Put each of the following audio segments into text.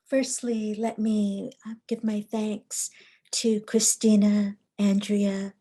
Firstly, let me give my thanks to Christina, Andrea,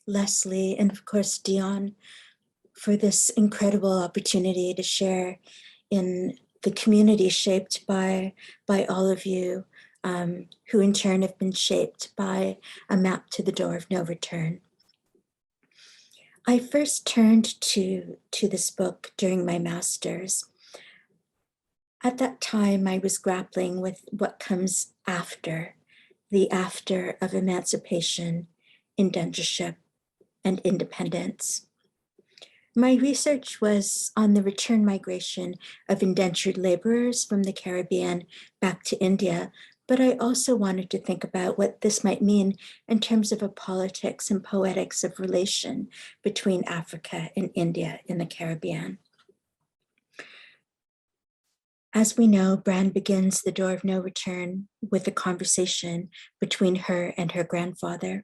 Leslie, and of course, Dionne for this incredible opportunity to share in the community shaped by all of you, who in turn have been shaped by a map to the door of no return. I first turned to this book during my master's. At that time, I was grappling with what comes after, the after of emancipation, indentureship, and independence. My research was on the return migration of indentured laborers from the Caribbean back to India, but I also wanted to think about what this might mean in terms of a politics and poetics of relation between Africa and India in the Caribbean. As we know, Brand begins The Door of No Return with a conversation between her and her grandfather,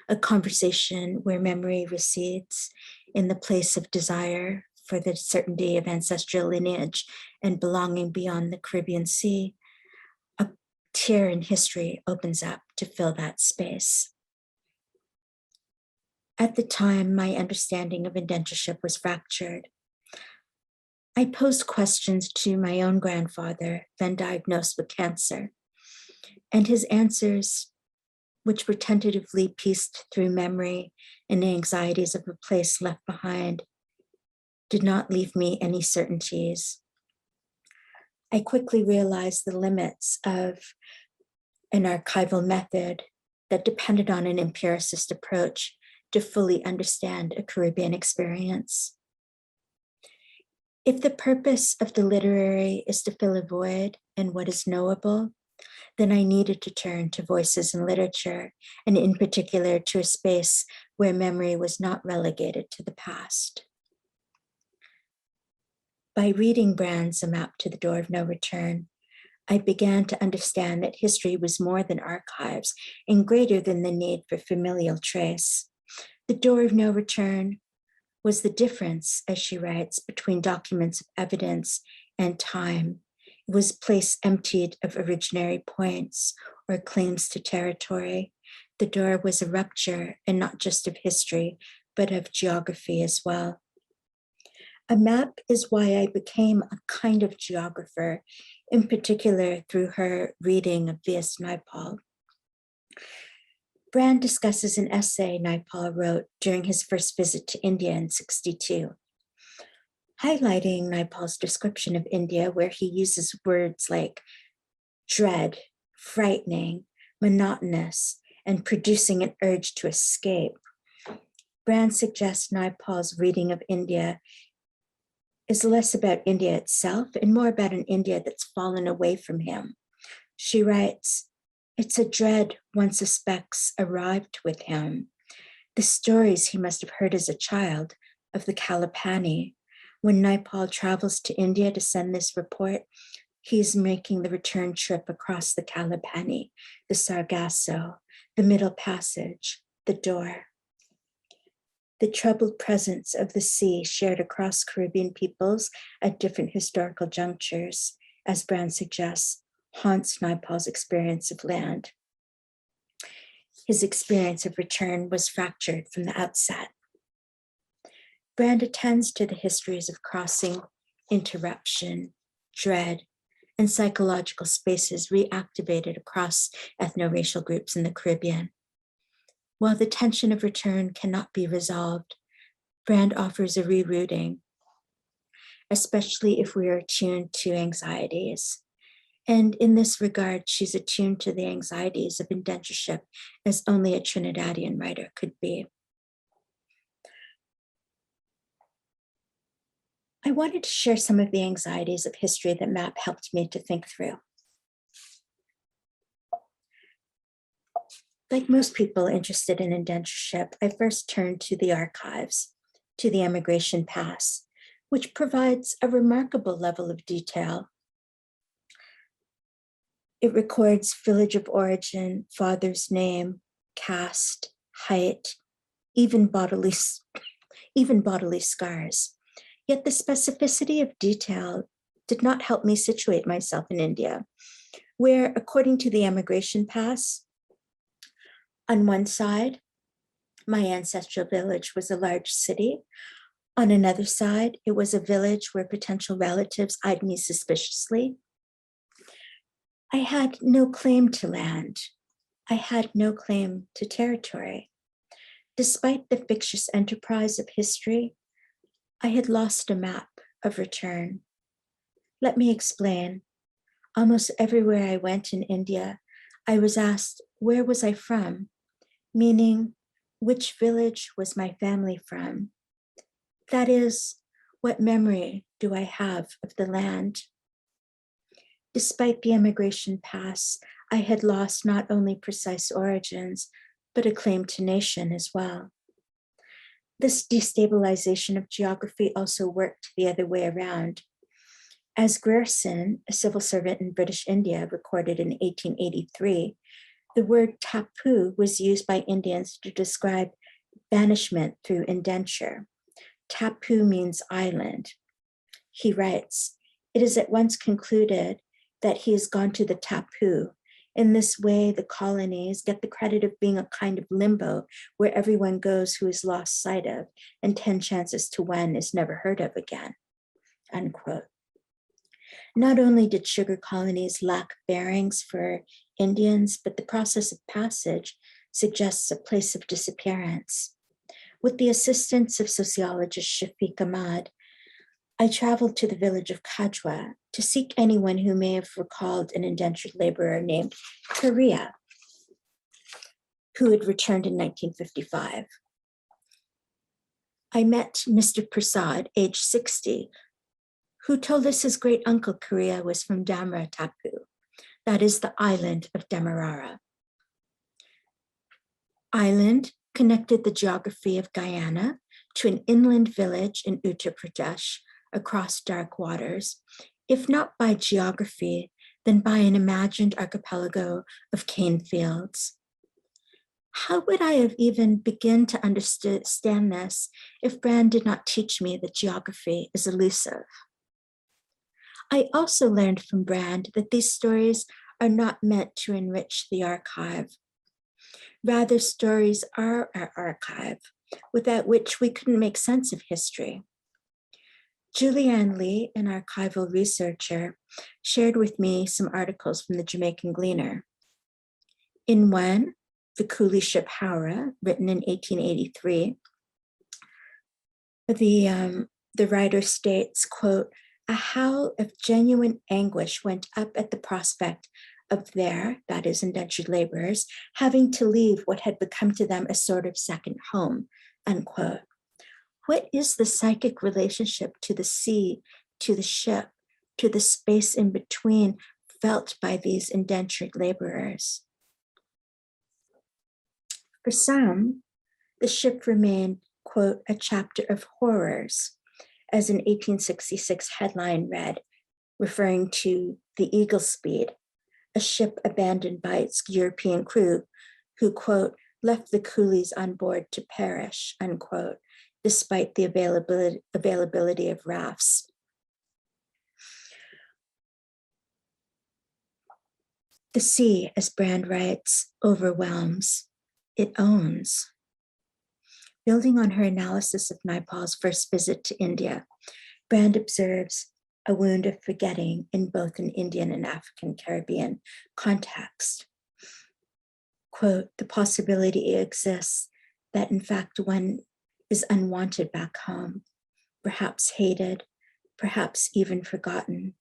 a conversation where memory recedes in the place of desire for the certainty of ancestral lineage and belonging beyond the Caribbean Sea. A tear in history opens up to fill that space. At the time, my understanding of indentureship was fractured. I posed questions to my own grandfather, then diagnosed with cancer, and his answers, which were tentatively pieced through memory and the anxieties of a place left behind, did not leave me any certainties. I quickly realized the limits of an archival method that depended on an empiricist approach to fully understand a Caribbean experience. If the purpose of the literary is to fill a void in what is knowable, then I needed to turn to voices in literature, and in particular to a space where memory was not relegated to the past. By reading Brand's A Map to the Door of No Return, I began to understand that history was more than archives and greater than the need for familial trace. The door of no return was the difference, as she writes, between documents of evidence and time. It was place emptied of originary points or claims to territory. The door was a rupture, and not just of history, but of geography as well. A map is why I became a kind of geographer, in particular through her reading of V.S. Naipaul. Brand discusses an essay Naipaul wrote during his first visit to India in 1962, highlighting Naipaul's description of India, where he uses words like dread, frightening, monotonous, and producing an urge to escape. Brand suggests Naipaul's reading of India is less about India itself and more about an India that's fallen away from him. She writes, "It's a dread one suspects arrived with him. The stories he must have heard as a child of the Kalapani. When Naipaul travels to India to send this report, he's making the return trip across the Kalapani, the Sargasso, the Middle Passage, the door. The troubled presence of the sea shared across Caribbean peoples at different historical junctures, as Brand suggests, haunts Naipaul's experience of land. His experience of return was fractured from the outset." Brand attends to the histories of crossing, interruption, dread, and psychological spaces reactivated across ethno-racial groups in the Caribbean. While the tension of return cannot be resolved, Brand offers a rerouting, especially if we are attuned to anxieties. And in this regard, she's attuned to the anxieties of indentureship as only a Trinidadian writer could be. I wanted to share some of the anxieties of history that MAP helped me to think through. Like most people interested in indentureship, I first turned to the archives, to the Emigration Pass, which provides a remarkable level of detail. It records village of origin, father's name, caste, height, even bodily scars. Yet the specificity of detail did not help me situate myself in India. where, according to the emigration pass, on one side, my ancestral village was a large city. On another side, it was a village where potential relatives eyed me suspiciously. I had no claim to land. I had no claim to territory. Despite the fictitious enterprise of history, I had lost a map of return. Let me explain. Almost everywhere I went in India, I was asked, where was I from? Meaning, which village was my family from? That is, what memory do I have of the land? Despite the emigration pass, I had lost not only precise origins, but a claim to nation as well. This destabilization of geography also worked the other way around. As Grierson, a civil servant in British India, recorded in 1883, the word tapu was used by Indians to describe banishment through indenture. Tapu means island. He writes, it is at once concluded that he has gone to the tapu. In this way, the colonies get the credit of being a kind of limbo where everyone goes who is lost sight of, and 10 chances to 1 is never heard of again, unquote. Not only did sugar colonies lack bearings for Indians, but the process of passage suggests a place of disappearance. With the assistance of sociologist Shafiq Ahmad, I traveled to the village of Kajwa to seek anyone who may have recalled an indentured laborer named Korea, who had returned in 1955. I met Mr. Prasad, age 60, who told us his great uncle Korea was from Damra Tapu, that is the island of Demerara. Island connected the geography of Guyana to an inland village in Uttar Pradesh across dark waters, if not by geography, then by an imagined archipelago of cane fields. How would I have even begun to understand this if Brand did not teach me that geography is elusive? I also learned from Brand that these stories are not meant to enrich the archive. Rather, stories are our archive, without which we couldn't make sense of history. Julianne Lee, an archival researcher, shared with me some articles from the Jamaican Gleaner. In one, The Coolie Ship Howrah, written in 1883, the writer states, quote, a howl of genuine anguish went up at the prospect of their, that is indentured laborers, having to leave what had become to them a sort of second home, unquote. What is the psychic relationship to the sea, to the ship, to the space in between felt by these indentured laborers? For some, the ship remained, quote, a chapter of horrors, as an 1866 headline read, referring to the Eagle Speed, a ship abandoned by its European crew who, quote, left the coolies on board to perish, unquote, despite the availability of rafts. The sea, as Brand writes, overwhelms. It owns. Building on her analysis of Naipaul's first visit to India, Brand observes a wound of forgetting in both an Indian and African Caribbean context. Quote, the possibility exists that in fact one is unwanted back home, perhaps hated, perhaps even forgotten.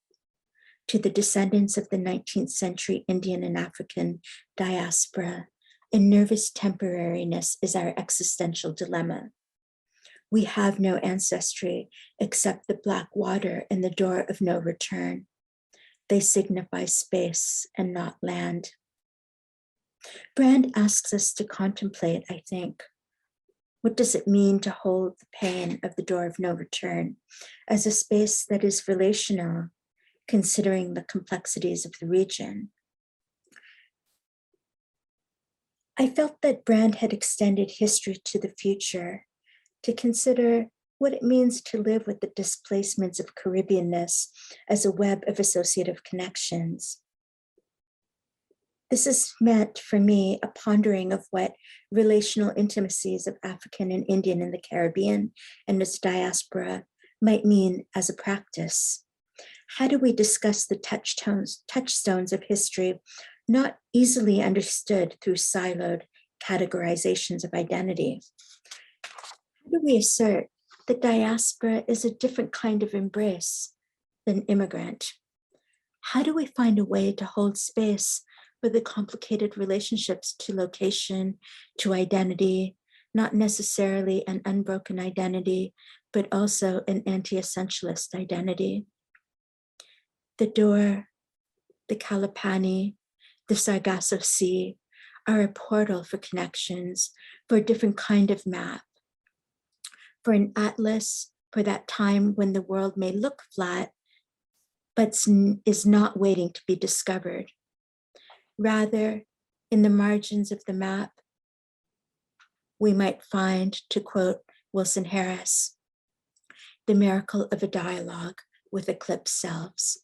To the descendants of the 19th century Indian and African diaspora, a nervous temporariness is our existential dilemma. We have no ancestry except the black water and the door of no return. They signify space and not land. Brand asks us to contemplate, I think, what does it mean to hold the pain of the door of no return as a space that is relational, considering the complexities of the region? I felt that Brand had extended history to the future to consider what it means to live with the displacements of Caribbeanness as a web of associative connections. This is meant for me a pondering of what relational intimacies of African and Indian in the Caribbean and its diaspora might mean as a practice. How do we discuss the touchstones of history not easily understood through siloed categorizations of identity? How do we assert that diaspora is a different kind of embrace than immigrant? How do we find a way to hold space for the complicated relationships to location, to identity, not necessarily an unbroken identity, but also an anti-essentialist identity? The door, the Kalapani, the Sargasso Sea are a portal for connections, for a different kind of map, for an atlas for that time when the world may look flat, but is not waiting to be discovered. Rather, in the margins of the map, we might find, to quote Wilson Harris, the miracle of a dialogue with eclipsed selves.